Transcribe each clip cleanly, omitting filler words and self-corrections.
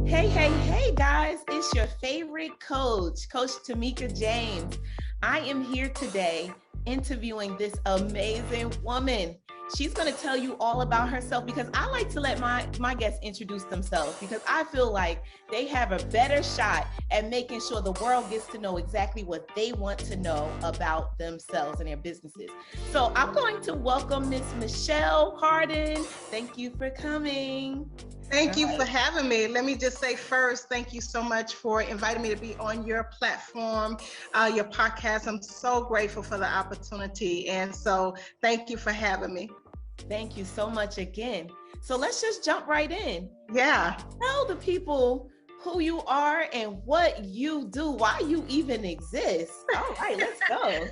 Hey, hey, hey, guys, it's your favorite coach, Coach Tamika James. I am here today interviewing this amazing woman. She's going to tell you all about herself because I like to let my guests introduce themselves because I feel like they have a better shot at making sure the world gets to know exactly what they want to know about themselves and their businesses. So I'm going to welcome Miss Michelle Harden. Thank you for coming. Thank you for having me. Let me just say first, thank you so much for inviting me to be on your platform, your podcast. I'm so grateful for the opportunity. And so thank you for having me. Thank you so much again. So let's just jump right in. Yeah. Tell the people who you are and what you do, why you even exist. All right, let's go.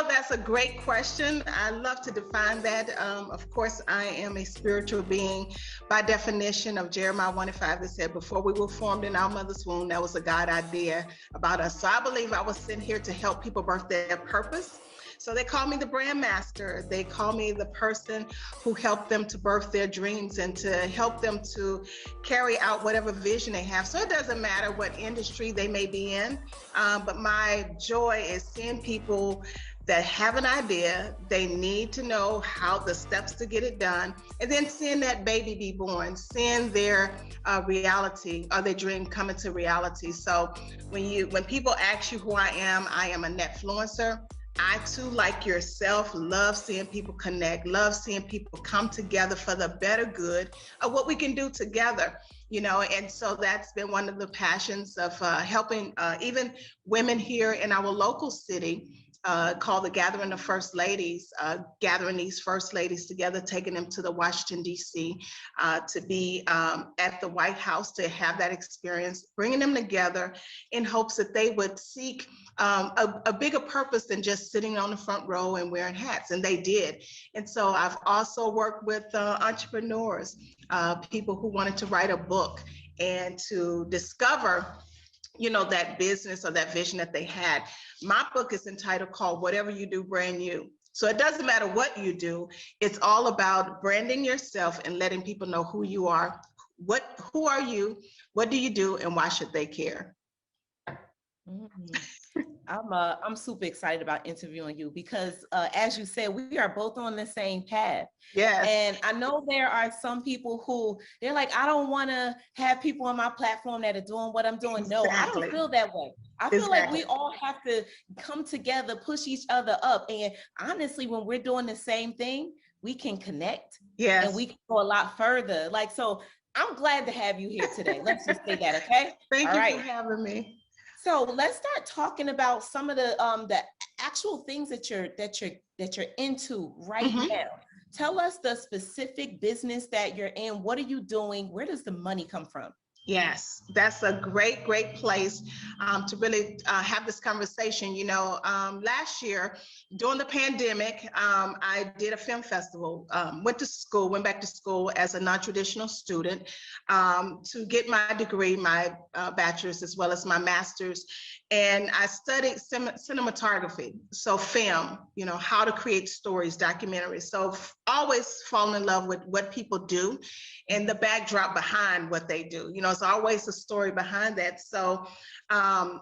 That's a great question. I love to define that. Of course, I am a spiritual being by definition of Jeremiah 1:5 that said, before we were formed in our mother's womb, that was a God idea about us. So I believe I was sent here to help people birth their purpose. So they call me the brand master. They call me the person who helped them to birth their dreams and to help them to carry out whatever vision they have. So it doesn't matter what industry they may be in, but my joy is seeing people that have an idea, they need to know how the steps to get it done, and then seeing that baby be born, seeing their reality or their dream come into reality. So when people ask you who I am a netfluencer. I too, like yourself, love seeing people connect, love seeing people come together for the better good of what we can do together. And so that's been one of the passions of helping even women here in our local city. Called the Gathering of First Ladies, gathering these First Ladies together, taking them to the Washington, D.C., to be at the White House, to have that experience, bringing them together in hopes that they would seek a bigger purpose than just sitting on the front row and wearing hats, and they did. And so I've also worked with entrepreneurs, people who wanted to write a book and to discover that business or that vision that they had. My book is entitled called Whatever You Do, Brand You. So it doesn't matter what you do. It's all about branding yourself and letting people know who you are. Who are you? What do you do? And why should they care? Mm-hmm. I'm super excited about interviewing you because, as you said, we are both on the same path. Yes. And I know there are some people who they're like, I don't want to have people on my platform that are doing what I'm doing. Exactly. No, I don't feel that way. I feel like we all have to come together, push each other up. And honestly, when we're doing the same thing, we can connect. Yes. And we can go a lot further. So I'm glad to have you here today. Let's just say that, okay? Thank you for having me. So let's start talking about some of the actual things that you're into right now. Tell us the specific business that you're in. What are you doing? Where does the money come from? Yes, that's a great place to really have this conversation. Last year during the pandemic, I did a film festival, went back to school as a non-traditional student to get my degree, my bachelor's as well as my master's. And I studied cinematography, so film, how to create stories, documentaries. So always falling in love with what people do and the backdrop behind what they do. It's always a story behind that. So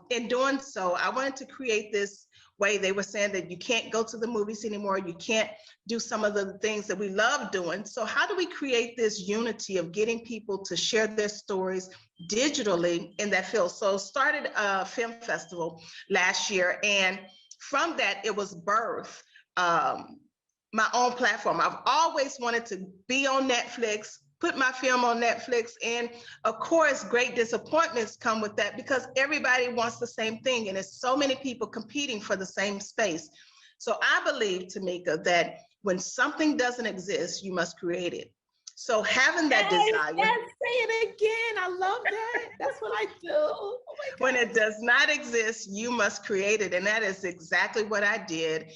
in doing so, I wanted to create this way. They were saying that you can't go to the movies anymore. You can't do some of the things that we love doing. So how do we create this unity of getting people to share their stories digitally in that field? So started a film festival last year. And from that, it was birthed my own platform. I've always wanted to be on Netflix, put my film on Netflix. And of course, great disappointments come with that because everybody wants the same thing. And there's so many people competing for the same space. So I believe, Tamika, that when something doesn't exist, you must create it. So having that desire. Yes, say it again. I love that. That's what I do. Oh my God. When it does not exist, you must create it. And that is exactly what I did.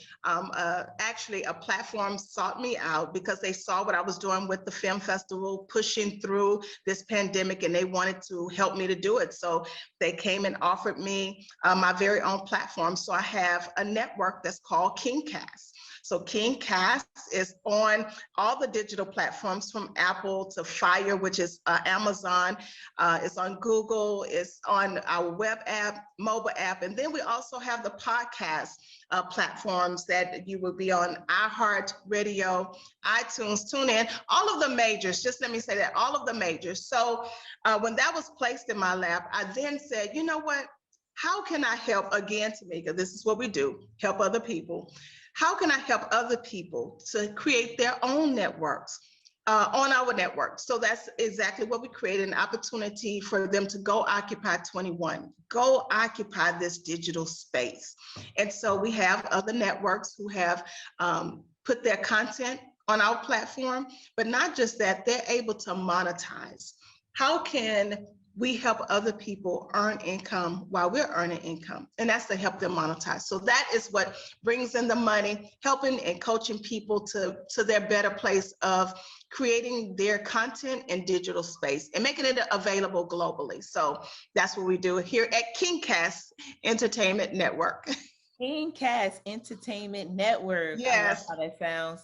Actually, a platform sought me out because they saw what I was doing with the film festival, pushing through this pandemic, and they wanted to help me to do it. So they came and offered me my very own platform. So I have a network that's called KingCast. So King Cast is on all the digital platforms from Apple to Fire, which is Amazon. It's on Google. It's on our web app, mobile app. And then we also have the podcast platforms that you will be on iHeart Radio, iTunes, TuneIn, all of the majors. Just let me say that, all of the majors. So when that was placed in my lap, I then said, you know what? How can I help, again, Tamika, this is what we do, help other people. How can I help other people to create their own networks on our network? So that's exactly what we created, an opportunity for them to go occupy 21, go occupy this digital space. And so we have other networks who have put their content on our platform, but not just that, they're able to monetize. How can we help other people earn income while we're earning income? And that's to help them monetize. So that is what brings in the money, helping and coaching people to their better place of creating their content in digital space and making it available globally. So that's what we do here at KingCast Entertainment Network. KingCast Entertainment Network. Yes. I love how that sounds.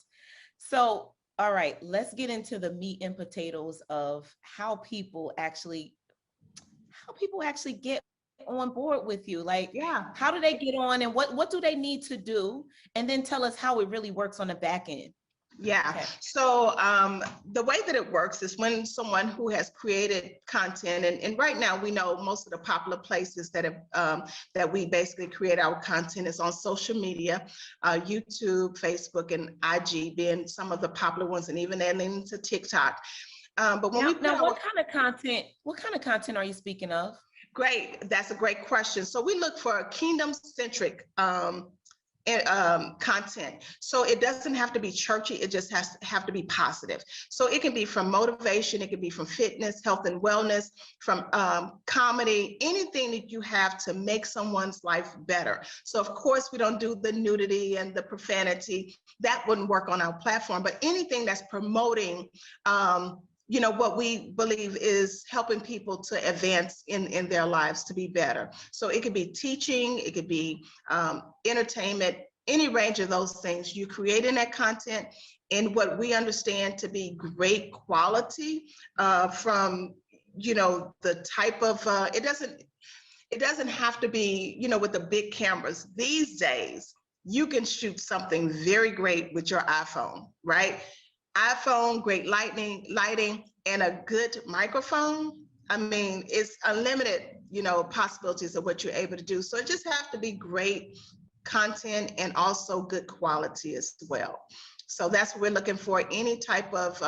So, all right, let's get into the meat and potatoes of how people actually get on board with you. Like, Yeah. How do they get on, and what do they need to do? And then tell us how it really works on the back end. Yeah. Okay. So the way that it works is when someone who has created content, and right now we know most of the popular places that have that we basically create our content is on social media, YouTube, Facebook, and IG being some of the popular ones, and even adding to TikTok. But when what kind of content are you speaking of? Great, that's a great question. So we look for kingdom-centric content. So it doesn't have to be churchy, it just has to have to be positive. So it can be from motivation, it can be from fitness, health and wellness, from comedy, anything that you have to make someone's life better. So of course we don't do the nudity and the profanity, that wouldn't work on our platform, but anything that's promoting what we believe is helping people to advance in their lives to be better. So it could be teaching, it could be entertainment, any range of those things. You creating that content in what we understand to be great quality from, the type of, it doesn't have to be, with the big cameras. These days, you can shoot something very great with your iPhone, right? iPhone, great lighting, and a good microphone. I mean, it's unlimited, possibilities of what you're able to do. So it just have to be great content and also good quality as well. So that's what we're looking for, any type of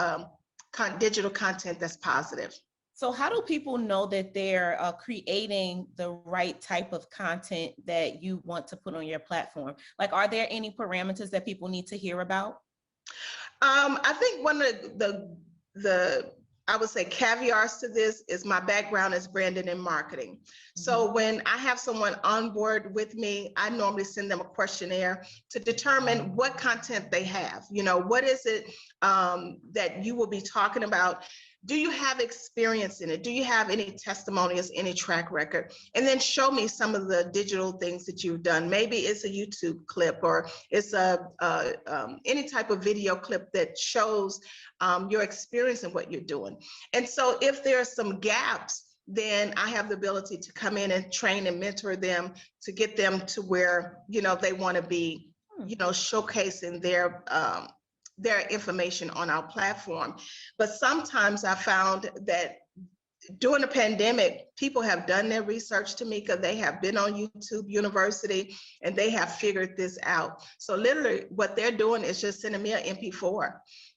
digital content that's positive. So how do people know that they're creating the right type of content that you want to put on your platform? Like, are there any parameters that people need to hear about? I think one of the I would say caveats to this is my background is branding and marketing. So when I have someone on board with me, I normally send them a questionnaire to determine what content they have. What is it that you will be talking about? Do you have experience in it? Do you have any testimonials, any track record? And then show me some of the digital things that you've done. Maybe it's a YouTube clip, or it's any type of video clip that shows your experience in what you're doing. And so if there are some gaps, then I have the ability to come in and train and mentor them to get them to where, they want to be, showcasing their information on our platform. But sometimes I found that during the pandemic, people have done their research, Tamika. They have been on YouTube University and they have figured this out. So literally what they're doing is just sending me an MP4.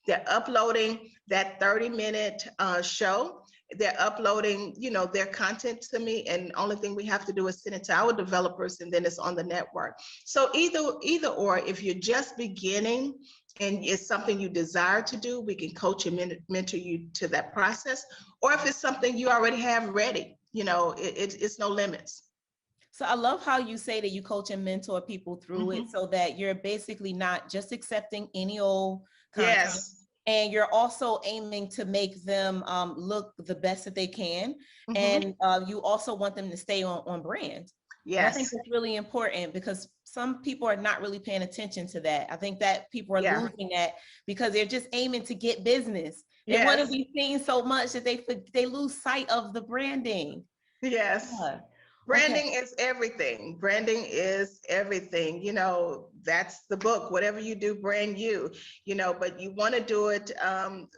They're uploading that 30-minute show. They're uploading, their content to me, and the only thing we have to do is send it to our developers, and then it's on the network. So either or, if you're just beginning and it's something you desire to do, we can coach and mentor you to that process. Or if it's something you already have ready, it's no limits. So I love how you say that you coach and mentor people through it, so that you're basically not just accepting any old content. Yes. And you're also aiming to make them look the best that they can. And you also want them to stay on brand. And I think Yes. that's really important because some people are not really paying attention to that. I think that people are Yeah. losing that because they're just aiming to get business. They want to Yes. be seen so much that they lose sight of the branding. Yes. Yeah. Okay. Branding is everything. Branding is everything. That's the book. Whatever you do, brand you. But you want to do it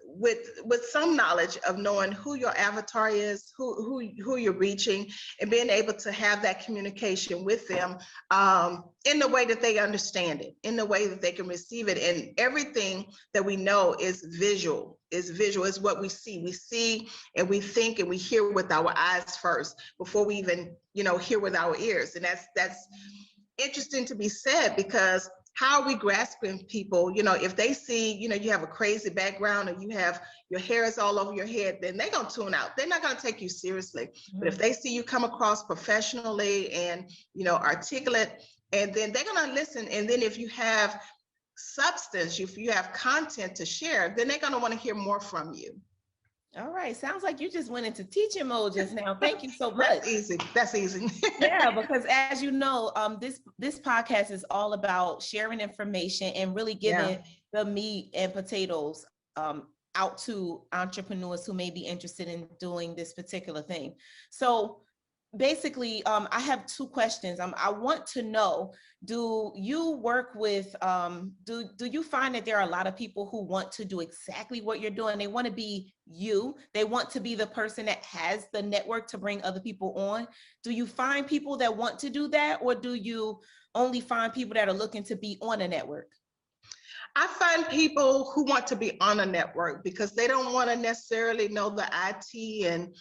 with some knowledge of knowing who your avatar is, who you're reaching, and being able to have that communication with them in the way that they understand it, in the way that they can receive it. And everything that we know is visual. Is what we see. We see and we think and we hear with our eyes first before we even hear with our ears. And that's interesting to be said, because how are we grasping people? If they see you have a crazy background and you have your hair is all over your head, then they're going to tune out. They're not going to take you seriously. But if they see you come across professionally and articulate, and then they're going to listen. And then if you have substance, if you have content to share, then they're going to want to hear more from you. All right. Sounds like you just went into teaching mode just now. Thank you so much. That's easy. That's easy. Yeah, because as you know, this podcast is all about sharing information and really giving the meat and potatoes out to entrepreneurs who may be interested in doing this particular thing. So basically, I have two questions. I want to know, do you work with, do you find that there are a lot of people who want to do exactly what you're doing? They want to be you. They want to be the person that has the network to bring other people on. Do you find people that want to do that, or do you only find people that are looking to be on a network? I find people who want to be on a network because they don't want to necessarily know the IT and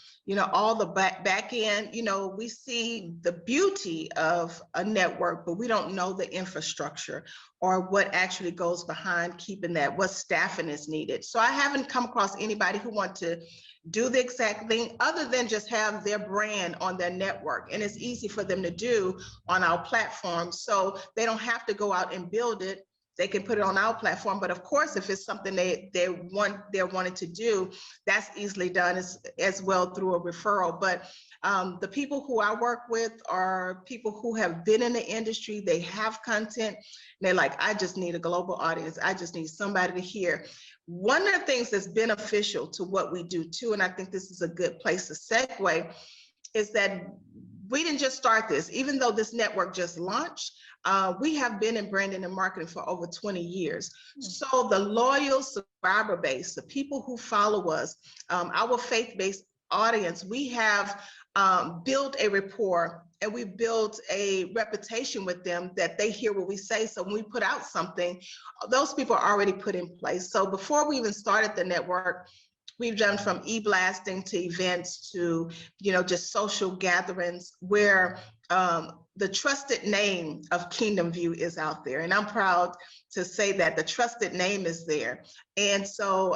all the back end. We see the beauty of a network, but we don't know the infrastructure or what actually goes behind keeping that, what staffing is needed. So I haven't come across anybody who want to do the exact thing other than just have their brand on their network. And it's easy for them to do on our platform. So they don't have to go out and build it. They can put it on our platform. But of course, if it's something they're wanting to do, that's easily done as well through a referral. But the people who I work with are people who have been in the industry. They have content. And they're like, I just need a global audience. I just need somebody to hear. One of the things that's beneficial to what we do too, and I think this is a good place to segue, is that we didn't just start this. Even though this network just launched, we have been in branding and marketing for over 20 years. So the loyal subscriber base, the people who follow us, our faith-based audience, we have built a rapport and we built a reputation with them that they hear what we say. So when we put out something, those people are already put in place. So before we even started the network, we've done from e-blasting to events to, just social gatherings where the trusted name of Kingdom View is out there. And I'm proud to say that the trusted name is there. And so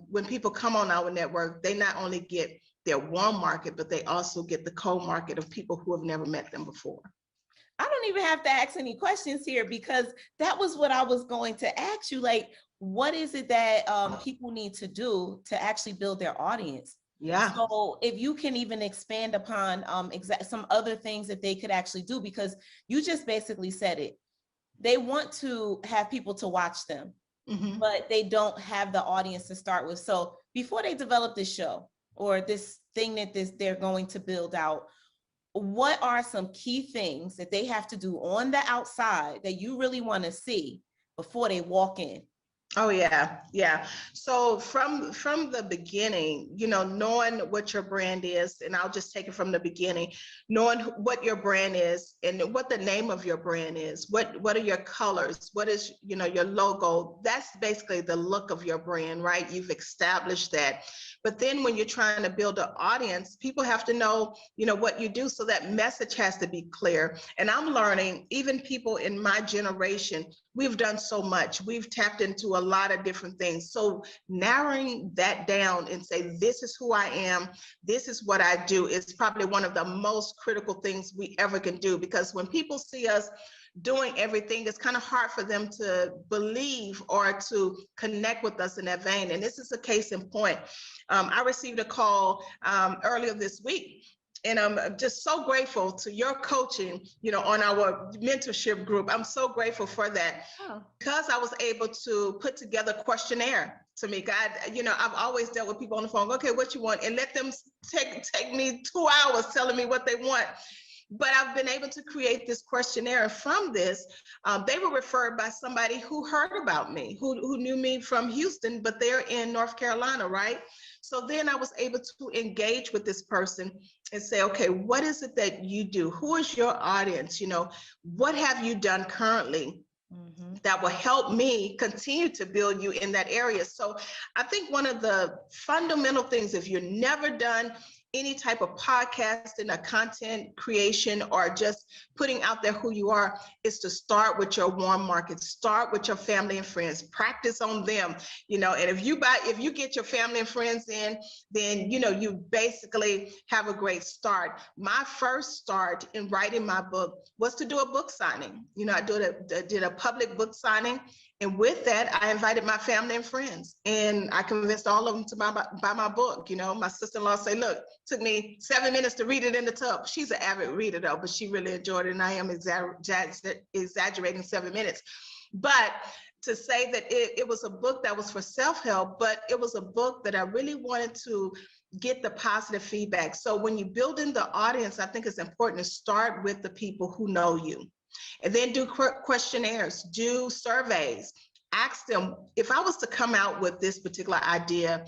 when people come on our network, they not only get their warm market, but they also get the cold market of people who have never met them before. I don't even have to ask any questions here because that was what I was going to ask you. Like, what is it that people need to do to actually build their audience? Yeah. So if you can even expand upon some other things that they could actually do, because you just basically said it. They want to have people to watch them, but they don't have the audience to start with. So before they develop this show or this thing that they're going to build out, what are some key things that they have to do on the outside that you really want to see before they walk in? Oh yeah, yeah. So from the beginning, knowing what your brand is, and I'll just take it from the beginning, knowing what your brand is and what the name of your brand is, what are your colors, what is your logo. That's basically the look of your brand, right? You've established that. But then when you're trying to build an audience, people have to know, what you do. So that message has to be clear. And I'm learning, even people in my generation, we've done so much. We've tapped into a lot of different things. So narrowing that down and say, this is who I am, this is what I do, is probably one of the most critical things we ever can do. Because when people see us doing everything, it's kind of hard for them to believe or to connect with us in that vein. And this is a case in point. I received a call earlier this week. And I'm just so grateful to your coaching, on our mentorship group. I'm so grateful for that. Oh. Because I was able to put together a questionnaire to me. God, I've always dealt with people on the phone. Okay, what you want? And let them take me 2 hours telling me what they want. But I've been able to create this questionnaire. From this, they were referred by somebody who heard about me, who knew me from Houston, but they're in North Carolina, right? So then I was able to engage with this person and say, okay, what is it that you do? Who is your audience? What have you done currently that will help me continue to build you in that area? So I think one of the fundamental things, if you've never done any type of podcasting or content creation or just putting out there who you are, is to start with your warm market. Start with your family and friends. Practice on them, and if you get your family and friends in, then you basically have a great start. My first start in writing my book was to do a book signing. I did a public book signing. And with that, I invited my family and friends, and I convinced all of them to buy my book. My sister-in-law said, look, took me 7 minutes to read it in the tub. She's an avid reader though, but she really enjoyed it. And I am exaggerating 7 minutes. But to say that it was a book that was for self-help, but it was a book that I really wanted to get the positive feedback. So when you build in the audience, I think it's important to start with the people who know you. And then do questionnaires, do surveys, ask them, if I was to come out with this particular idea,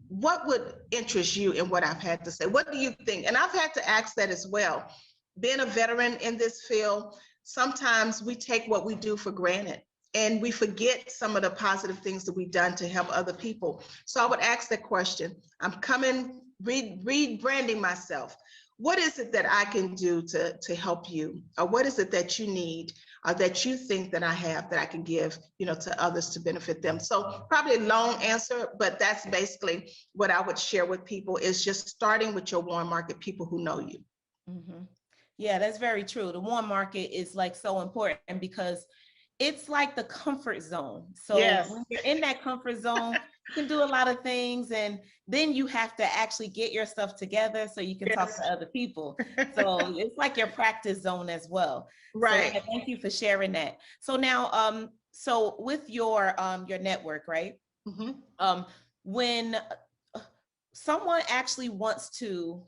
what would interest you in what I've had to say? What do you think? And I've had to ask that as well. Being a veteran in this field, sometimes we take what we do for granted and we forget some of the positive things that we've done to help other people. So I would ask that question. I'm rebranding myself. What is it that I can do to help you? Or what is it that you need or that you think that I have that I can give, to others to benefit them? So probably a long answer, but that's basically what I would share with people, is just starting with your warm market, people who know you. Mm-hmm. Yeah, that's very true. The warm market is like so important because it's like the comfort zone. So yes, when you're in that comfort zone, you can do a lot of things, and then you have to actually get your stuff together so you can yes. talk to other people. So it's like your practice zone as well. Right. So yeah, thank you for sharing that. So now, so with your network, right? Mm-hmm. When someone actually wants to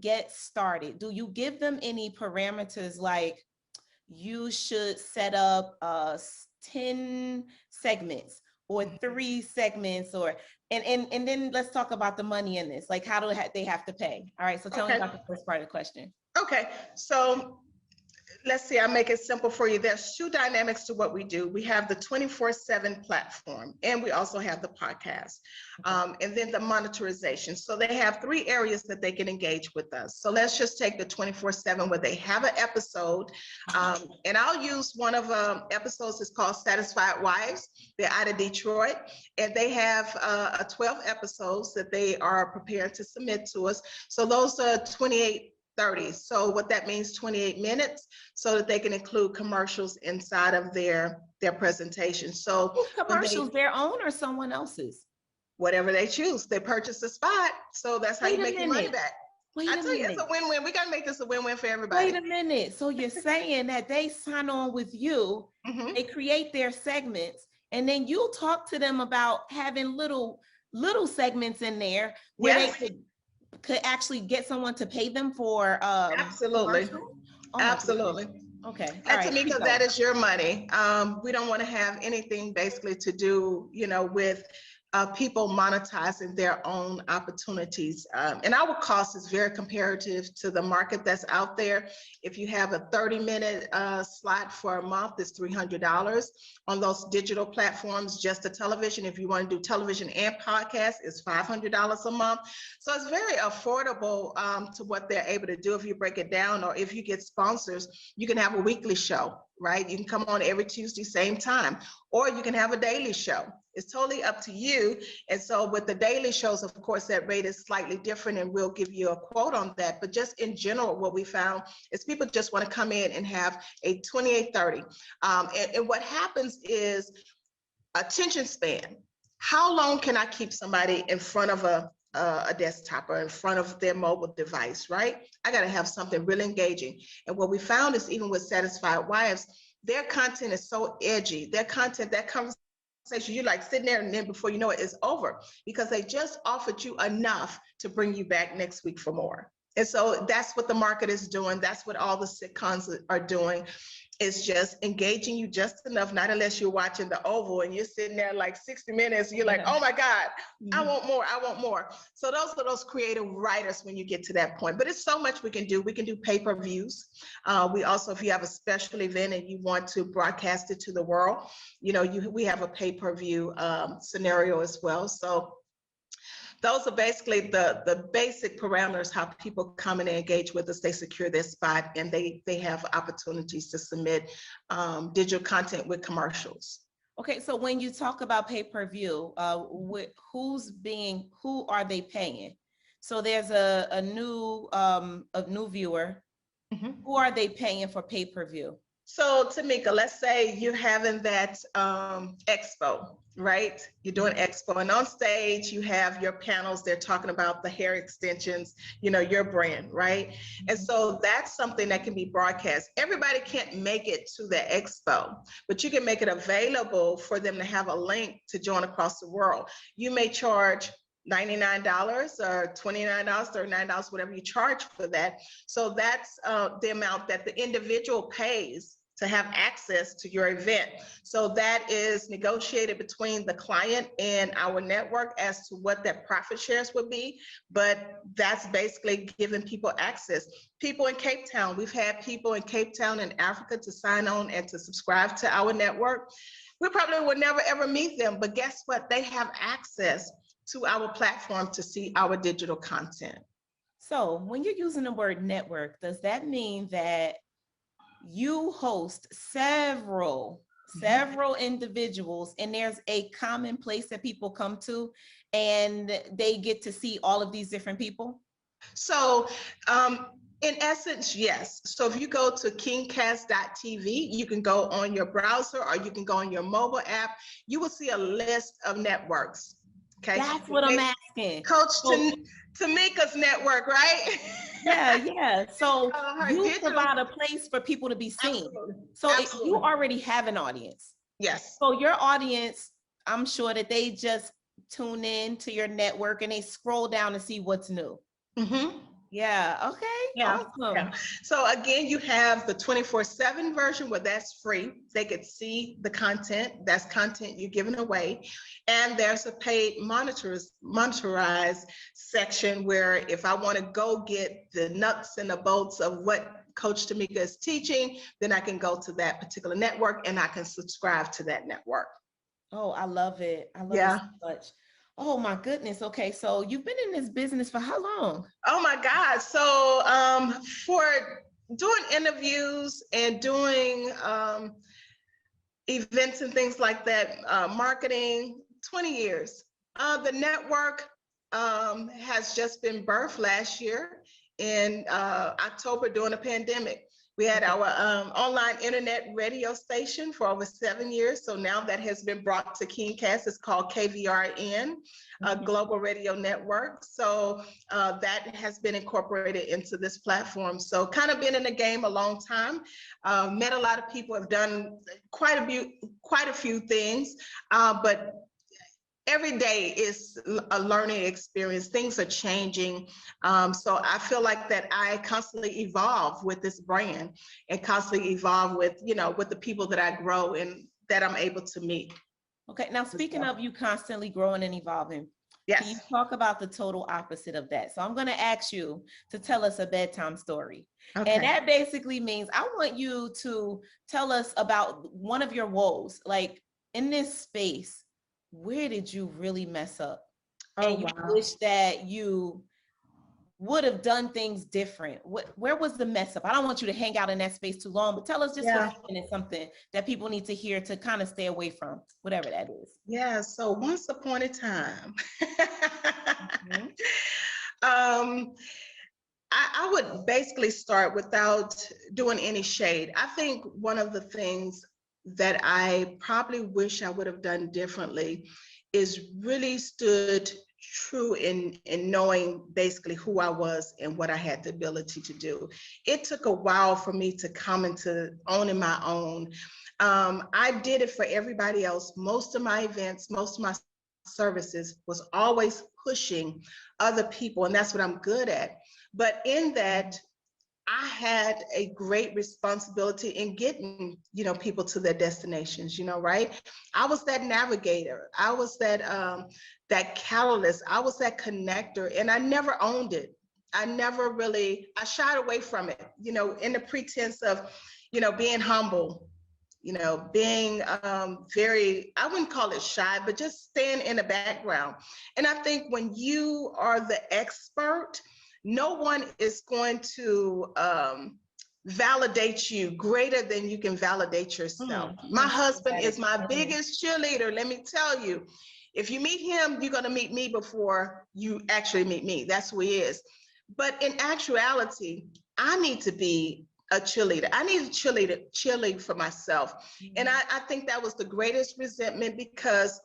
get started, do you give them any parameters like, you should set up 10 segments or 3 segments, or and then let's talk about the money in this. Like, how do they have to pay? All right, so tell me about the first part of the question. Okay, so let's see, I'll make it simple for you. There's 2 dynamics to what we do. We have the 24/7 platform, and we also have the podcast, and then the monetization. So they have 3 areas that they can engage with us. So let's just take the 24/7, where they have an episode, and I'll use one of episodes. It's called Satisfied Wives. They're out of Detroit, and they have 12 episodes that they are prepared to submit to us. So those are 28/30. So what that means, 28 minutes, so that they can include commercials inside of their presentation. So commercials, their own or someone else's? Whatever they choose. They purchase the spot. So that's how you make your money back. I tell you, it's a win-win. We got to make this a win-win for everybody. Wait a minute. So you're saying that they sign on with you, they create their segments, and then you'll talk to them about having little segments in there where they could actually get someone to pay them for absolutely. Absolutely. Okay. And Tamika, that is your money. We don't want to have anything basically to do, with people monetizing their own opportunities. And our cost is very comparative to the market that's out there. If you have a 30-minute slot for a month, it's $300. On those digital platforms, just the television, if you want to do television and podcast, it's $500 a month. So it's very affordable to what they're able to do if you break it down, or if you get sponsors, you can have a weekly show, right? You can come on every Tuesday, same time, or you can have a daily show. It's totally up to you. And so with the daily shows, of course, that rate is slightly different, and we'll give you a quote on that. But just in general, what we found is people just want to come in and have a 28/30. And what happens is attention span. How long can I keep somebody in front of a a desktop or in front of their mobile device, right? I got to have something really engaging. And what we found is even with Satisfied Wives, their content is so edgy. Their content, that conversation, you're like sitting there and then before you know it, it's over because they just offered you enough to bring you back next week for more. And so that's what the market is doing. That's what all the sitcoms are doing. Is just engaging you just enough, not unless you're watching the Oval and you're sitting there like 60 minutes, you're like, oh my God, I want more, I want more. So those are those creative writers when you get to that point. But it's so much we can do. We can do pay-per-views. We also, if you have a special event and you want to broadcast it to the world, you know, we have a pay-per-view scenario as well. So those are basically the basic parameters, how people come in and engage with us. They secure their spot and they have opportunities to submit digital content with commercials. Okay, so when you talk about pay-per-view, who are they paying? So there's a new viewer. Mm-hmm. Who are they paying for pay-per-view? So Tamika, let's say you're having that expo, right? You're doing expo and on stage you have your panels, they're talking about the hair extensions, you know, your brand, right? And so that's something that can be broadcast. Everybody can't make it to the expo, but you can make it available for them to have a link to join across the world. You may charge $99 or $29, $39, whatever you charge for that. So that's the amount that the individual pays to have access to your event. So that is negotiated between the client and our network as to what that profit shares would be. But that's basically giving people access. People in Cape Town, we've had people in Cape Town in Africa to sign on and to subscribe to our network. We probably would never ever meet them, but guess what? They have access to our platform to see our digital content. So when you're using the word network, does that mean that you host several individuals and there's a common place that people come to and they get to see all of these different people? So in essence, yes. So if you go to kingcast.tv, you can go on your browser or you can go on your mobile app. You will see a list of networks. Okay, that's what I'm asking. Coach Tamika's network, right? Yeah. So you provide a place for people to be seen. Absolutely. So you already have an audience. Yes. So your audience, I'm sure that they just tune in to your network and they scroll down and see what's new. Mm-hmm. Yeah. Okay. Yeah. Awesome. Yeah. So again, you have the 24/7 version where that's free. They could see the content. That's content you're giving away. And there's a paid monetized section where if I want to go get the nuts and the bolts of what Coach Tamika is teaching, then I can go to that particular network and I can subscribe to that network. Oh, I love it. I love it so much. Oh my goodness. Okay. So you've been in this business for how long? Oh my God. So for doing interviews and doing events and things like that, marketing, 20 years. The network has just been birthed last year in October during the pandemic. We had our online internet radio station for over 7 years. So now that has been brought to KingCast. It's called KVRN, Global Radio Network. So that has been incorporated into this platform. So kind of been in the game a long time. Met a lot of people, have done quite a few things, but every day is a learning experience. Things are changing. So I feel like that I constantly evolve with this brand and constantly evolve with, you know, with the people that I grow and that I'm able to meet. Okay. Now, speaking of you constantly growing and evolving, yes. Can you talk about the total opposite of that? So I'm going to ask you to tell us a bedtime story. Okay. And that basically means I want you to tell us about one of your woes, like in this space. Where did you really mess up? Oh, and you wish that you would have done things different. Where was the mess up? I don't want you to hang out in that space too long, but tell us just for a minute something that people need to hear to kind of stay away from, whatever that is. Yeah, so once upon a time, I would basically start without doing any shade. I think one of the things that I probably wish I would have done differently is really stood true in knowing basically who I was and what I had the ability to do. It took a while for me to come into owning my own. I did it for everybody else. Most of my events, most of my services was always pushing other people, and that's what I'm good at. But in that, I had a great responsibility in getting, people to their destinations, right? I was that navigator. I was that catalyst. I was that connector, and I never owned it. I shied away from it, in the pretense of, being humble, being very, I wouldn't call it shy, but just staying in the background. And I think when you are the expert, no one is going to validate you greater than you can validate yourself. My husband is my biggest cheerleader. Let me tell you, if you meet him, you're going to meet me before you actually meet me. That's who he is. But in actuality, I need to be a cheerleader. I need a cheerlead for myself. And I think that was the greatest resentment, because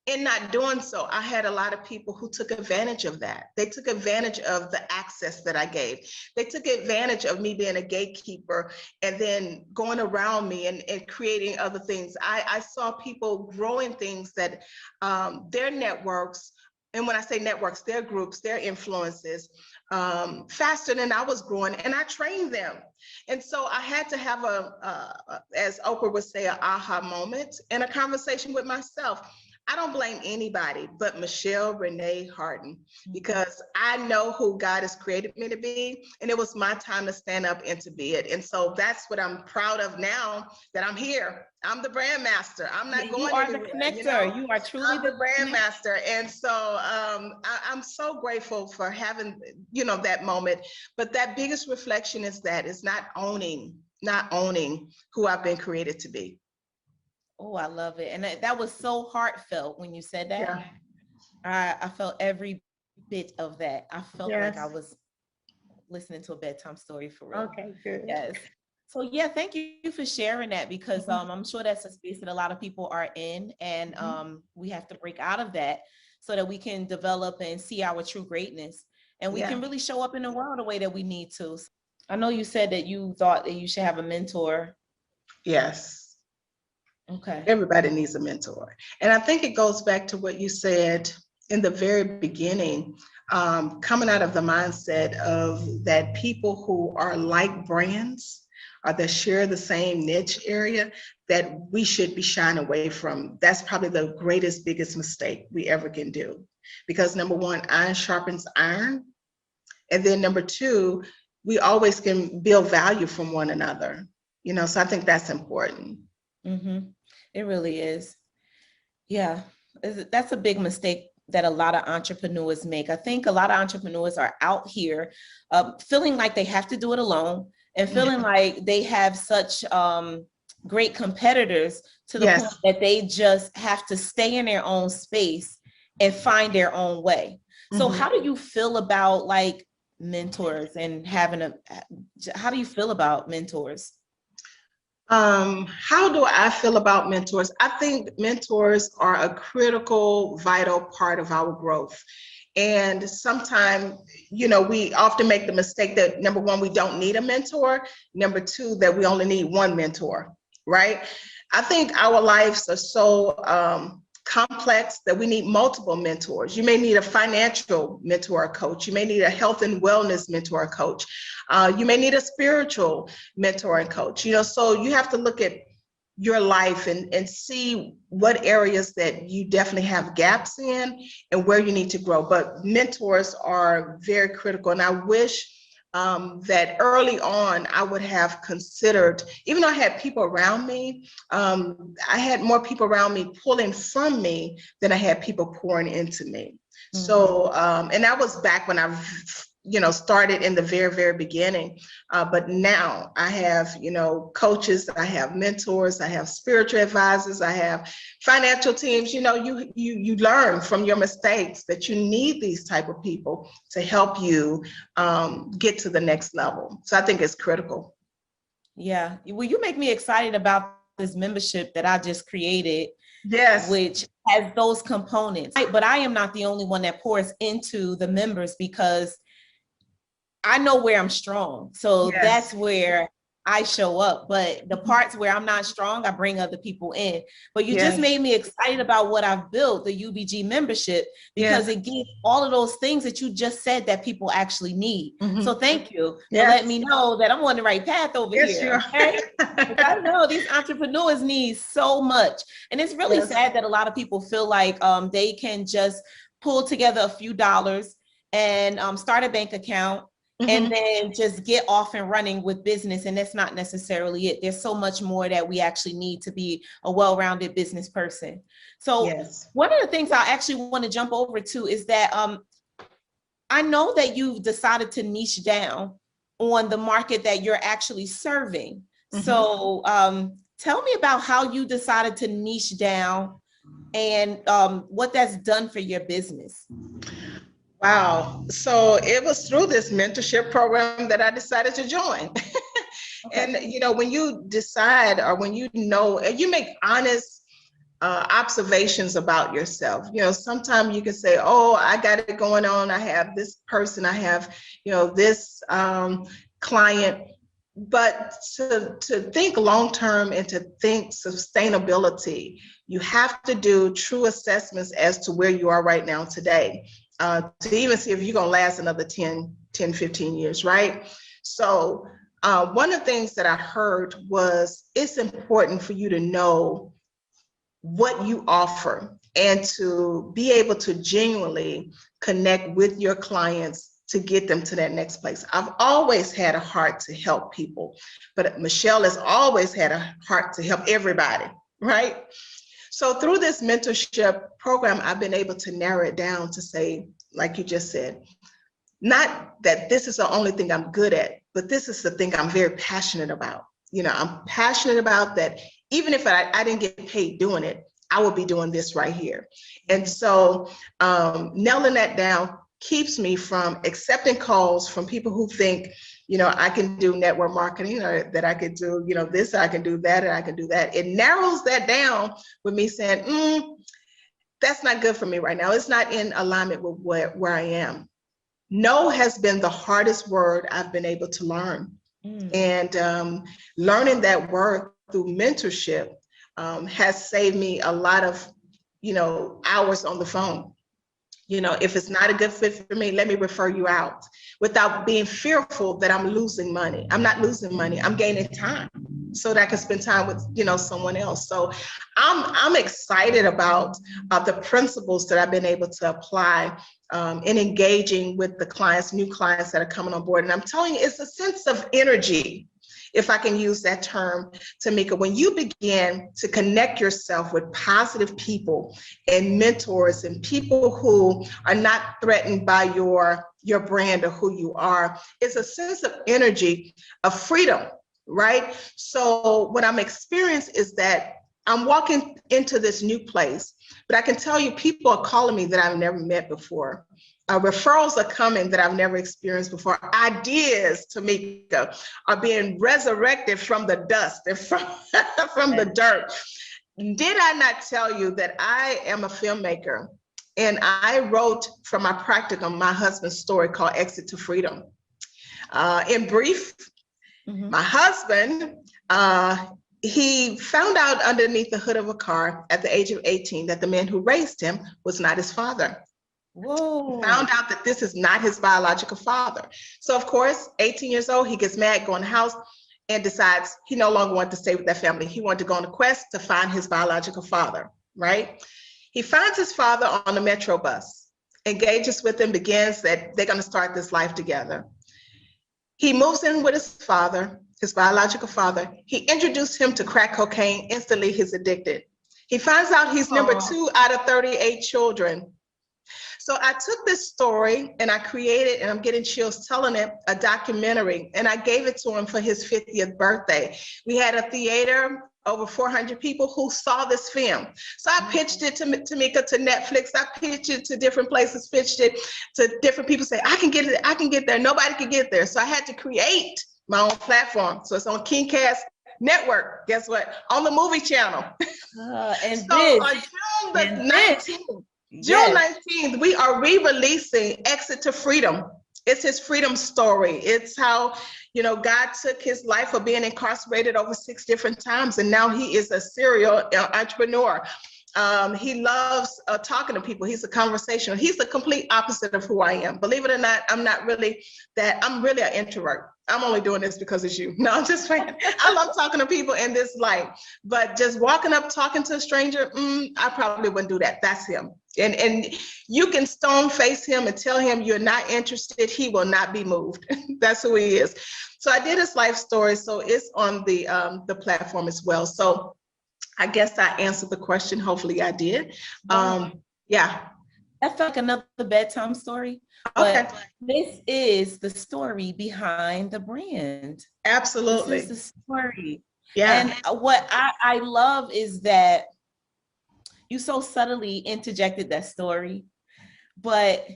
in not doing so, I had a lot of people who took advantage of that. They took advantage of the access that I gave. They took advantage of me being a gatekeeper and then going around me and creating other things. I saw people growing things that their networks, and when I say networks, their groups, their influences, faster than I was growing, and I trained them. And so I had to have as Oprah would say, an aha moment and a conversation with myself. I don't blame anybody but Michelle Renee Harden, because I know who God has created me to be, and it was my time to stand up and to be it. And so that's what I'm proud of now, that I'm here. I'm the brand master. I'm not going anywhere. You are the connector. You are truly the brand master. And so I'm so grateful for having, that moment. But that biggest reflection is not owning who I've been created to be. Oh, I love it. And that was so heartfelt when you said that. Yeah. I felt every bit of that. I felt like I was listening to a bedtime story for real. Okay, good. Yes. So yeah, thank you for sharing that, because I'm sure that's a space that a lot of people are in, and we have to break out of that so that we can develop and see our true greatness, and we can really show up in the world the way that we need to. I know you said that you thought that you should have a mentor. Yes. Okay. Everybody needs a mentor. And I think it goes back to what you said in the very beginning, coming out of the mindset of that people who are like brands, or that share the same niche area, that we should be shying away from. That's probably the greatest, biggest mistake we ever can do. Because number one, iron sharpens iron. And then number two, we always can build value from one another. So I think that's important. It really is. Yeah, that's a big mistake that a lot of entrepreneurs make. I think a lot of entrepreneurs are out here feeling like they have to do it alone, and feeling like they have such great competitors to the point that they just have to stay in their own space and find their own way. So how do you feel about like mentors and how do you feel about mentors? How do I feel about mentors? I think mentors are a critical, vital part of our growth. And sometimes, we often make the mistake that, number one, we don't need a mentor. Number two, that we only need one mentor, right? I think our lives are so complex that we need multiple mentors. You may need a financial mentor or coach. You may need a health and wellness mentor or coach. You may need a spiritual mentor and coach. So you have to look at your life and see what areas that you definitely have gaps in and where you need to grow. But mentors are very critical. And I wish that early on I would have considered, even though I had people around me, I had more people around me pulling from me than I had people pouring into me. So, and that was back when I started in the very, very beginning. But now I have, coaches, I have mentors, I have spiritual advisors, I have financial teams. You learn from your mistakes that you need these type of people to help you get to the next level. So I think it's critical. Yeah. Well, you make me excited about this membership that I just created. Yes. Which has those components. But I am not the only one that pours into the members because I know where I'm strong. So Yes. that's where I show up. But the parts where I'm not strong, I bring other people in. But you just made me excited about what I've built, the UBG membership, because it gives all of those things that you just said that people actually need. So thank you for letting me know that I'm on the right path over here. Okay? I know these entrepreneurs need so much. And it's really sad that a lot of people feel like they can just pull together a few dollars and start a bank account and then just get off and running with business. And that's not necessarily it. There's so much more that we actually need to be a well-rounded business person. So one of the things I actually want to jump over to is that I know that you've decided to niche down on the market that you're actually serving. So tell me about how you decided to niche down and what that's done for your business. Wow. So it was through this mentorship program that I decided to join. And, you know, when you decide or when you know, you make honest observations about yourself. You know, sometimes you can say, oh, I got it going on. I have this person, I have, you know, this client. But to think long-term and to think sustainability, you have to do true assessments as to where you are right now today. To even see if you're going to last another 10, 15 years, right? So one of the things that I heard was it's important for you to know what you offer and to be able to genuinely connect with your clients to get them to that next place. I've always had a heart to help people, but Michelle has always had a heart to help everybody, right? So through this mentorship program, I've been able to narrow it down to say, like you just said, not that this is the only thing I'm good at, but this is the thing I'm very passionate about. You know, I'm passionate about that. Even if I didn't get paid doing it, I would be doing this right here. And so nailing that down keeps me from accepting calls from people who think, you know, I can do network marketing or that I could do, you know, this, I can do that, and I can do that. It narrows that down with me saying, that's not good for me right now. It's not in alignment with where I am. No has been the hardest word I've been able to learn. And learning that word through mentorship has saved me a lot of, you know, hours on the phone. You know, if it's not a good fit for me, let me refer you out without being fearful that I'm losing money. I'm not losing money. I'm gaining time so that I can spend time with, you know, someone else. So I'm excited about the principles that I've been able to apply in engaging with the clients, new clients that are coming on board. And I'm telling you, it's a sense of energy, if I can use that term, Tamika, when you begin to connect yourself with positive people and mentors and people who are not threatened by your brand or who you are, it's a sense of energy, of freedom, right? So what I'm experiencing is that I'm walking into this new place, but I can tell you people are calling me that I've never met before. Referrals are coming that I've never experienced before. Ideas, Tamika, are being resurrected from the dust and from the dirt. Did I not tell you that I am a filmmaker and I wrote for my practicum my husband's story called Exit to Freedom? In brief, my husband, he found out underneath the hood of a car at the age of 18 that the man who raised him was not his father. Whoa. Found out that this is not his biological father. So of course, 18 years old, he gets mad, go in the house and decides he no longer wanted to stay with that family. He wanted to go on a quest to find his biological father, right? He finds his father on a metro bus, engages with him, begins that they're going to start this life together. He moves in with his father, his biological father. He introduced him to crack cocaine. Instantly, he's addicted. He finds out he's number 2 out of 38 children. So I took this story and I created, and I'm getting chills telling it, a documentary, and I gave it to him for his 50th birthday. We had a theater, over 400 people who saw this film. So I pitched it to Tamika, to Netflix. I pitched it to different places, pitched it to different people, say, I can get it, I can get there. Nobody can get there. So I had to create my own platform. So it's on Kingcast network. Guess what? On the movie channel. And So this, on June the and 19th, June yes. 19th, we are re-releasing Exit to Freedom. It's his freedom story. It's how, God took his life of being incarcerated over 6 different times, and now he is a serial entrepreneur. He loves talking to people. He's a conversational. He's the complete opposite of who I am. Believe it or not, I'm not really that. I'm really an introvert. I'm only doing this because it's you. No, I'm just saying. I love talking to people in this life, but just walking up, talking to a stranger, I probably wouldn't do that. That's him. And you can stone face him and tell him you're not interested. He will not be moved. That's who he is. So I did his life story. So it's on the platform as well. So I guess I answered the question. Hopefully I did. Yeah. That felt like another bedtime story. But this is the story behind the brand. Absolutely. This is the story. Yeah. And what I love is that you so subtly interjected that story, but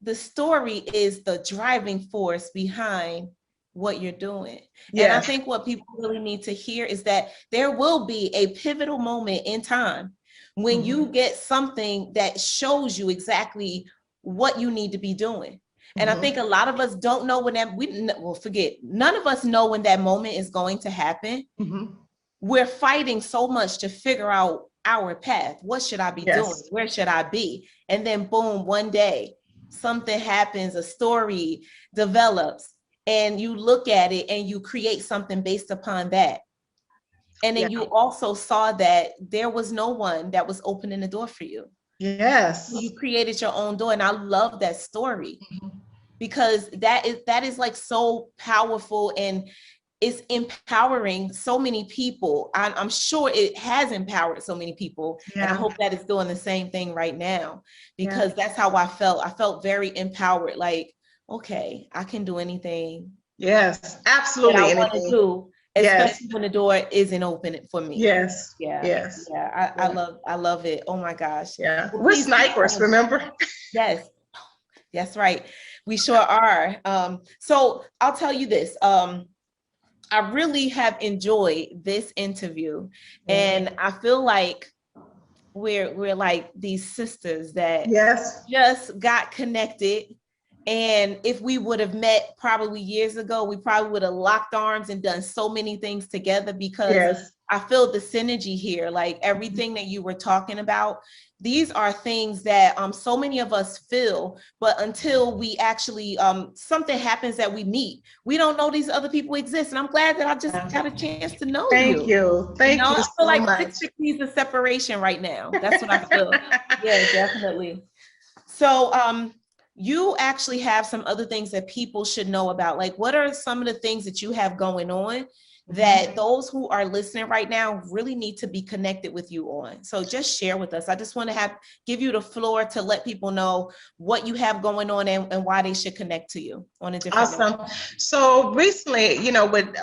the story is the driving force behind what you're doing. Yeah. And I think what people really need to hear is that there will be a pivotal moment in time when you get something that shows you exactly what you need to be doing. And I think a lot of us don't know when that, none of us know when that moment is going to happen. We're fighting so much to figure out our path. What should I be doing? Where should I be? And then boom, one day, something happens, a story develops, and you look at it and you create something based upon that. And then you also saw that there was no one that was opening the door for you. Yes. You created your own door. And I love that story because that is like so powerful, and it's empowering so many people. I'm sure it has empowered so many people. And I hope that it's doing the same thing right now, because that's how I felt. I felt very empowered. Like, okay, I can do anything. Yes, absolutely. That I want to do, especially when the door isn't open for me. Yes. Yeah. Yes. Yeah. I love it. Oh my gosh. Yeah. We're snipers, remember? Yes. That's right. We sure are. So I'll tell you this. I really have enjoyed this interview, and I feel like we're like these sisters that just got connected. And if we would have met probably years ago, we probably would have locked arms and done so many things together, because I feel the synergy here. Like everything that you were talking about, these are things that so many of us feel, but until we actually, something happens that we meet, we don't know these other people exist. And I'm glad that I just got a chance to know you. Thank you. Thank you. I feel so like much. 6 degrees of separation right now. That's what I feel. Yeah, definitely. So, you actually have some other things that people should know about. Like, what are some of the things that you have going on that those who are listening right now really need to be connected with you on? So just share with us. I just want to give you the floor to let people know what you have going on and why they should connect to you on a different level. So recently, with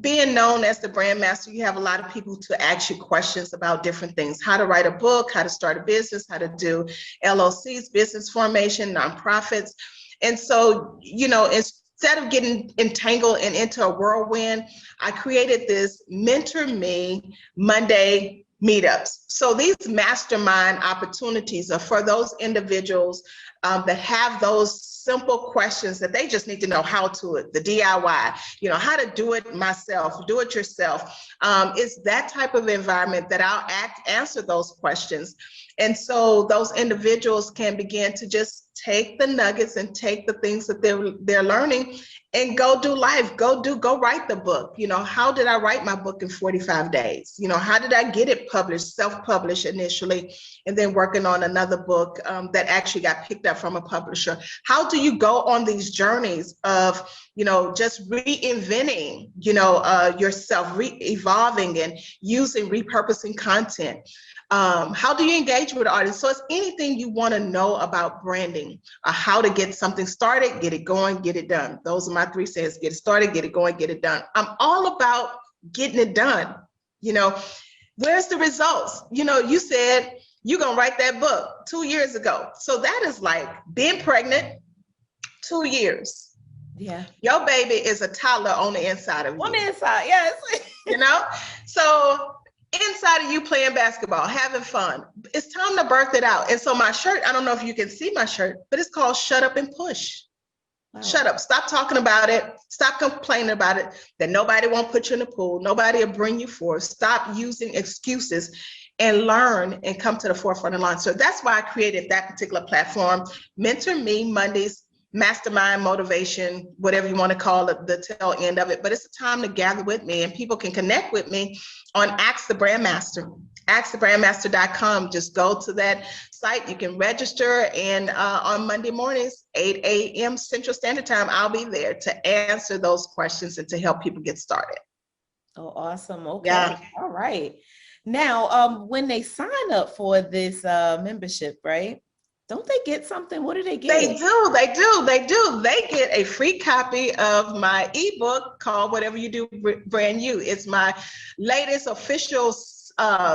being known as the brand master, you have a lot of people to ask you questions about different things: how to write a book, how to start a business, how to do LLCs, business formation, nonprofits. And so, instead of getting entangled and into a whirlwind, I created this Mentor Me Monday meetups. So these mastermind opportunities are for those individuals that have those simple questions that they just need to know how to it, the DIY, how to do it myself, do it yourself. It's that type of environment that I'll answer those questions. And so those individuals can begin to just take the nuggets and take the things that they're learning and go do life, go write the book. How did I write my book in 45 days? How did I get it published, self-published initially, and then working on another book that actually got picked up from a publisher? How do you go on these journeys of, just reinventing, yourself, evolving and using, repurposing content? How do you engage with the audience? So it's anything you want to know about branding, how to get something started, get it going, get it done. Those are my 3 C's: get it started, get it going, get it done. I'm all about getting it done. Where's the results? You said you're going to write that book 2 years ago. So that is like being pregnant, 2 years. Yeah. Your baby is a toddler on the inside of On you. the inside, yes. You know? So inside of you playing basketball, having fun. It's time to birth it out. And so my shirt, I don't know if you can see my shirt, but it's called Shut Up and Push. Wow. Shut up. Stop talking about it. Stop complaining about it, that nobody won't put you in the pool. Nobody will bring you forth. Stop using excuses and learn and come to the forefront of line. So that's why I created that particular platform. Mentor Me Mondays, mastermind, motivation, whatever you want to call it, the tail end of it. But it's a time to gather with me, and people can connect with me on Ask the Brandmaster. AskTheBrandmaster.com. Just go to that site. You can register, and on Monday mornings, 8 a.m. Central Standard Time, I'll be there to answer those questions and to help people get started. Oh, awesome. Okay. Yeah. All right. Now, when they sign up for this membership, right? Don't they get something? What do they get? They do. They get a free copy of my ebook called Whatever You Do Brand You. It's my latest official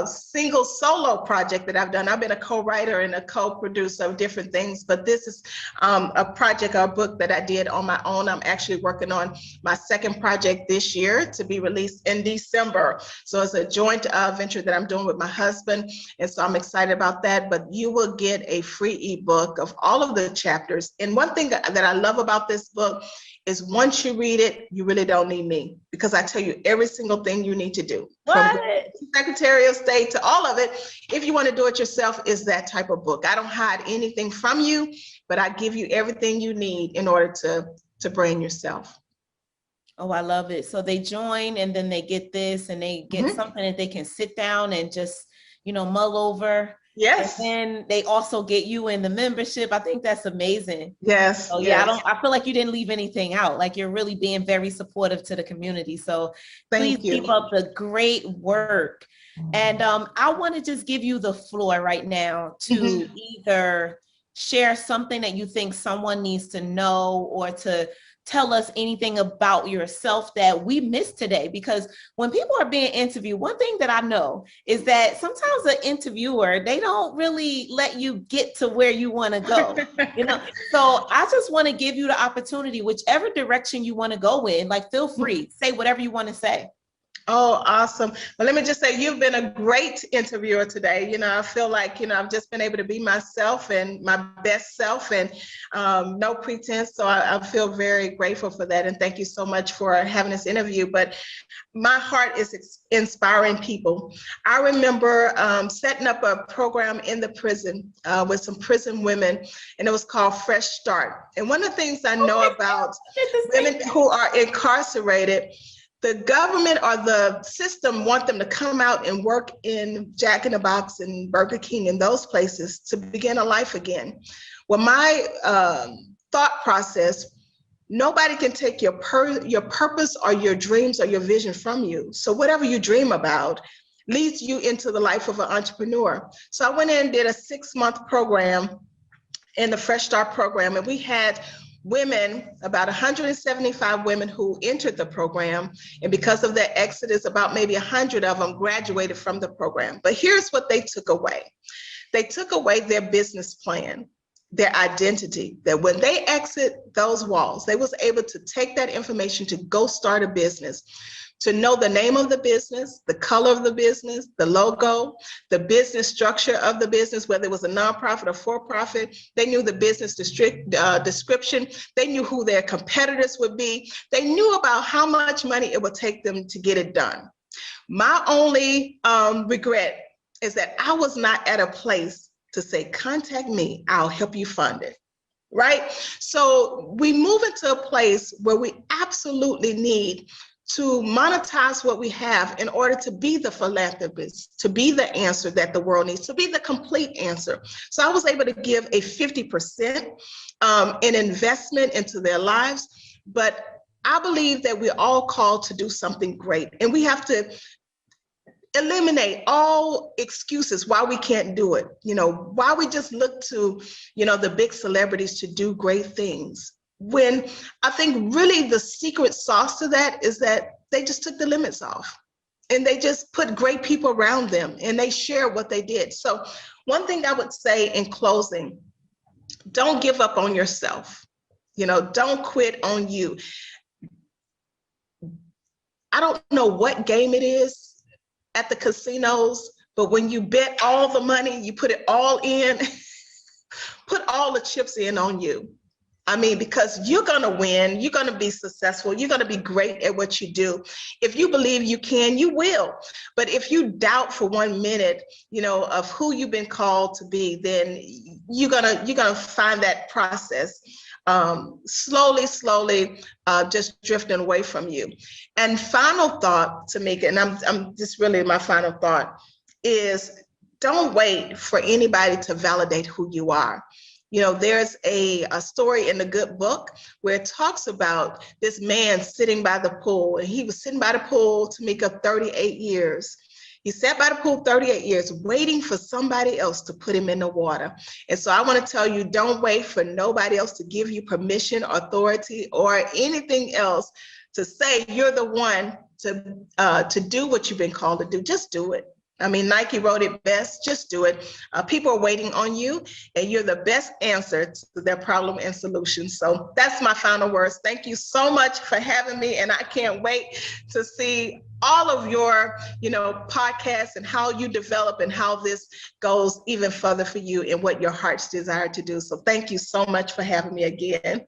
single solo project that I've done. I've been a co-writer and a co-producer of different things, but this is a project, a book that I did on my own. I'm actually working on my second project this year to be released in December. So it's a joint venture that I'm doing with my husband. And so I'm excited about that, but you will get a free ebook of all of the chapters. And one thing that I love about this book is once you read it, you really don't need me, because I tell you every single thing you need to do. What? From Secretary of State to all of it, if you want to do it yourself, is that type of book. I don't hide anything from you, but I give you everything you need in order to brand yourself. Oh, I love it. So they join, and then they get this, and they get something that they can sit down and just, mull over. Yes. And then they also get you in the membership. I think that's amazing. Yes. So yeah, I feel like you didn't leave anything out. Like, you're really being very supportive to the community. So please keep up the great work. And I want to just give you the floor right now to either share something that you think someone needs to know, or to tell us anything about yourself that we missed today. Because when people are being interviewed, one thing that I know is that sometimes the interviewer, they don't really let you get to where you want to go. So I just want to give you the opportunity, whichever direction you want to go in, like, feel free, say whatever you want to say. Oh, awesome. Well, let me just say, you've been a great interviewer today. I feel like, I've just been able to be myself and my best self, and no pretense. So I feel very grateful for that. And thank you so much for having this interview. But my heart is inspiring people. I remember setting up a program in the prison with some prison women, and it was called Fresh Start. And one of the things I know about women who are incarcerated, the government or the system want them to come out and work in Jack in the Box and Burger King and those places to begin a life again. Well, my thought process, nobody can take your purpose or your dreams or your vision from you. So whatever you dream about leads you into the life of an entrepreneur. So I went in and did a 6-month program in the Fresh Start program, and we had women, about 175 women who entered the program. And because of the exodus, about maybe 100 of them graduated from the program. But here's what they took away. They took away their business plan, their identity, that when they exit those walls, they was able to take that information to go start a business, to know the name of the business, the color of the business, the logo, the business structure of the business, whether it was a nonprofit or for-profit. They knew the business description. They knew who their competitors would be. They knew about how much money it would take them to get it done. My only regret is that I was not at a place to say, contact me, I'll help you fund it. Right? So we move into a place where we absolutely need to monetize what we have in order to be the philanthropist, to be the answer that the world needs, to be the complete answer. So I was able to give a 50% in investment into their lives, but I believe that we're all called to do something great, and we have to eliminate all excuses why we can't do it. Why we just look to, the big celebrities to do great things, when I think really the secret sauce to that is that they just took the limits off, and they just put great people around them, and they share what they did. So one thing I would say in closing, don't give up on yourself. Don't quit on you. I don't know what game it is at the casinos, but when you bet all the money, you put it all in, put all the chips in on you. I mean, because you're going to win, you're going to be successful, you're going to be great at what you do. If you believe you can, you will. But if you doubt for 1 minute, of who you've been called to be, then you're gonna find that process slowly just drifting away from you. And final thought, Tamika, and I'm just really my final thought is, don't wait for anybody to validate who you are. There's a story in the good book where it talks about this man sitting by the pool, and he was sitting by the pool, Tamika, 38 years. He sat by the pool 38 years waiting for somebody else to put him in the water. And so I want to tell you, don't wait for nobody else to give you permission, authority, or anything else to say you're the one to do what you've been called to do. Just do it. I mean, Nike wrote it best, just do it. People are waiting on you, and you're the best answer to their problem and solution. So that's my final words. Thank you so much for having me, and I can't wait to see all of your, podcasts and how you develop and how this goes even further for you and what your heart's desire to do. So thank you so much for having me again.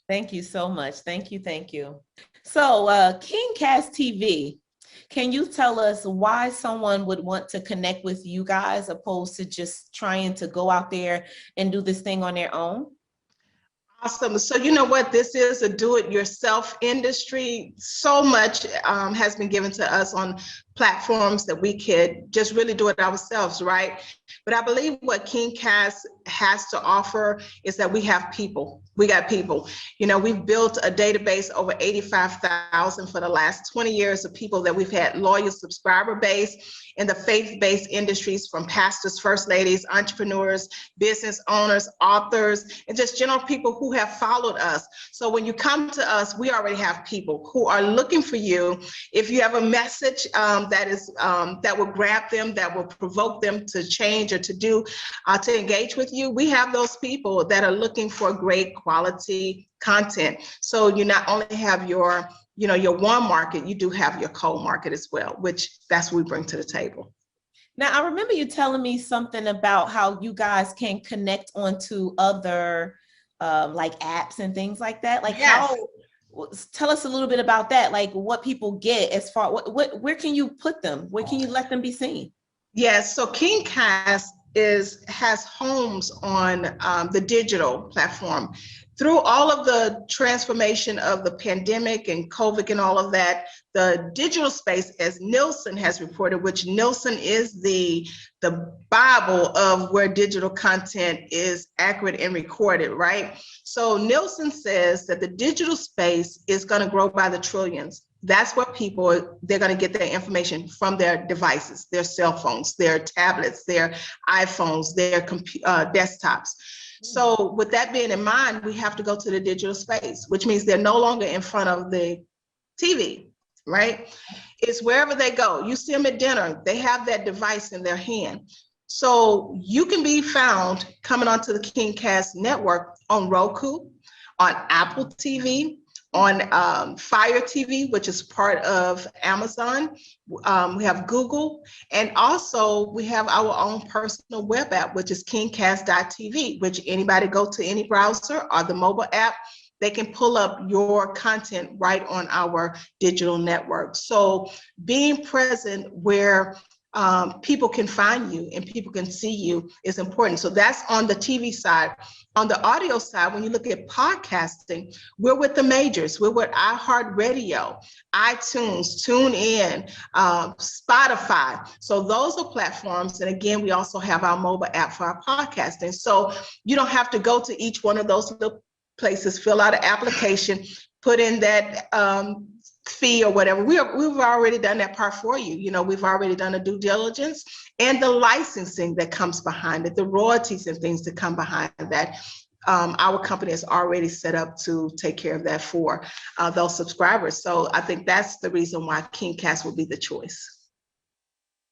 Thank you so much. Thank you. Thank you. So KingCast TV, can you tell us why someone would want to connect with you guys opposed to just trying to go out there and do this thing on their own? Awesome. So you know what? This is a do-it-yourself industry. So much has been given to us on platforms that we could just really do it ourselves, right? But I believe what KingCast has to offer is that we have people. We got people. We've built a database over 85,000 for the last 20 years of people that we've had loyal subscriber base in the faith-based industries, from pastors, first ladies, entrepreneurs, business owners, authors, and just general people who have followed us. So when you come to us, we already have people who are looking for you. If you have a message that will grab them, that will provoke them to change or to engage with you, we have those people that are looking for great quality content. So you not only have your warm market, you do have your cold market as well, which that's what we bring to the table. Now, I remember you telling me something about how you guys can connect onto other like apps and things like that. Like, yes. Tell us a little bit about that. Like, what people get as far, where can you put them? Where can you let them be seen? Yes, so KingCast has homes on the digital platform. Through all of the transformation of the pandemic and COVID and all of that, the digital space, as Nielsen has reported, which Nielsen is the Bible of where digital content is accurate and recorded, right? So Nielsen says that the digital space is going to grow by the trillions. That's where they're going to get their information from, their devices, their cell phones, their tablets, their iPhones, their desktops. So with that being in mind, we have to go to the digital space, which means they're no longer in front of the TV, right? It's wherever they go. You see them at dinner, they have that device in their hand. So you can be found coming onto the KingCast network on Roku, on Apple TV, on Fire TV, which is part of Amazon. We have Google, and also we have our own personal web app, which is kingcast.tv, which anybody go to any browser or the mobile app, they can pull up your content right on our digital network. So being present where people can find you and people can see you is important. So that's on the TV side. On the audio side, when you look at podcasting, we're with the majors. We're with iHeartRadio, iTunes, TuneIn, Spotify. So those are platforms. And again, we also have our mobile app for our podcasting. So you don't have to go to each one of those little places, fill out an application, put in that fee or whatever. We've already done that part for you. We've already done the due diligence and the licensing that comes behind it, the royalties and things that come behind that. Our company is already set up to take care of that for those subscribers. So I think that's the reason why KingCast will be the choice.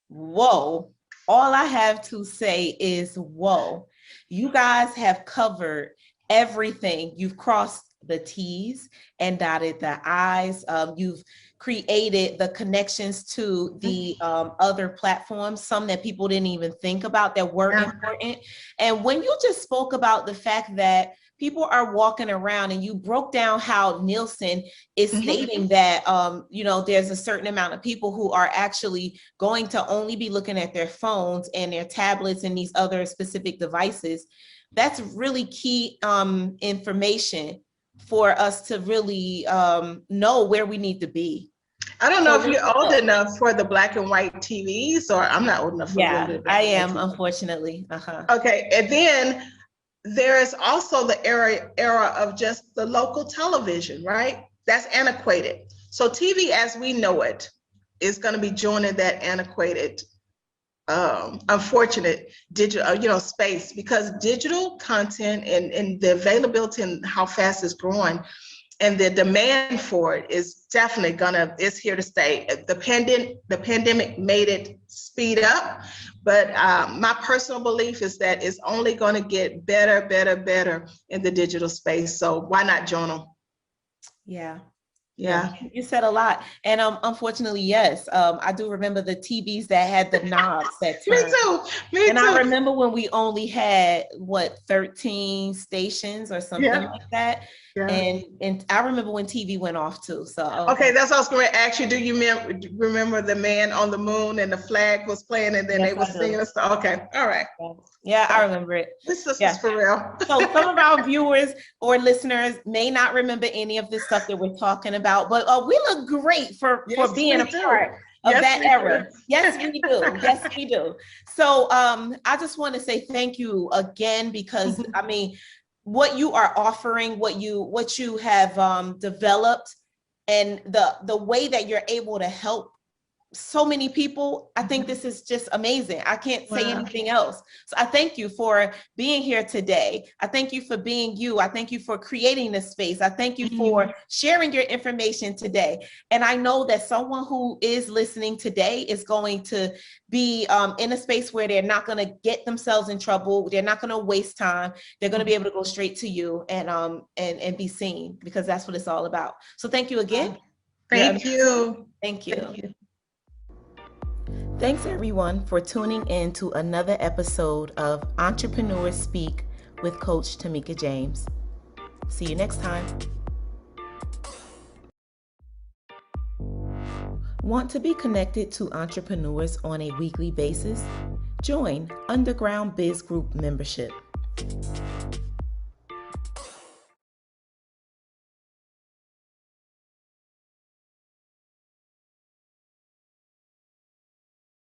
Whoa. All I have to say is whoa. You guys have covered everything. You've crossed the T's and dotted the I's. You've created the connections to the other platforms, some that people didn't even think about that were important. And when you just spoke about the fact that people are walking around, and you broke down how Nielsen is stating that, there's a certain amount of people who are actually going to only be looking at their phones and their tablets and these other specific devices. That's really key information for us to really know where we need to be. I don't know if you're old enough for the black and white TVs, or I'm not old enough for Yeah, I am, unfortunately. Okay, and then there is also the era of just the local television, right? That's antiquated. So TV as we know it is going to be joining that antiquated, unfortunate digital, space, because digital content and the availability and how fast it's growing and the demand for it is definitely it's here to stay. The pandemic made it speed up, but my personal belief is that it's only going to get better in the digital space. So why not join them? Yeah, you said a lot. And unfortunately, yes, I do remember the TVs that had the knobs that turned. Me too. I remember when we only had 13 stations or something like that. Yeah. And I remember when TV went off too. So okay, that's what I was going to ask you. Do you remember the Man on the Moon and the flag was playing and then they were singing? Okay, all right. Yeah, I remember it. This is for real. So some of our viewers or listeners may not remember any of this stuff that we're talking about, but we look great for being a part of that era. Yes, we do. Yes, we do. So I just want to say thank you again, because I mean, what you are offering, what you have developed, and the way that you're able to help so many people, I think this is just amazing. I can't say anything else. So I thank you for being here today. I thank you for being you. I thank you for creating this space. I thank you for sharing your information today. And I know that someone who is listening today is going to be in a space where they're not going to get themselves in trouble. They're not going to waste time. They're going to be able to go straight to you and be seen, because that's what it's all about. So thank you again. Thank you. Thank you. Thanks everyone for tuning in to another episode of Entrepreneurs Speak with Coach Tamika James. See you next time. Want to be connected to entrepreneurs on a weekly basis? Join Underground Biz Group membership.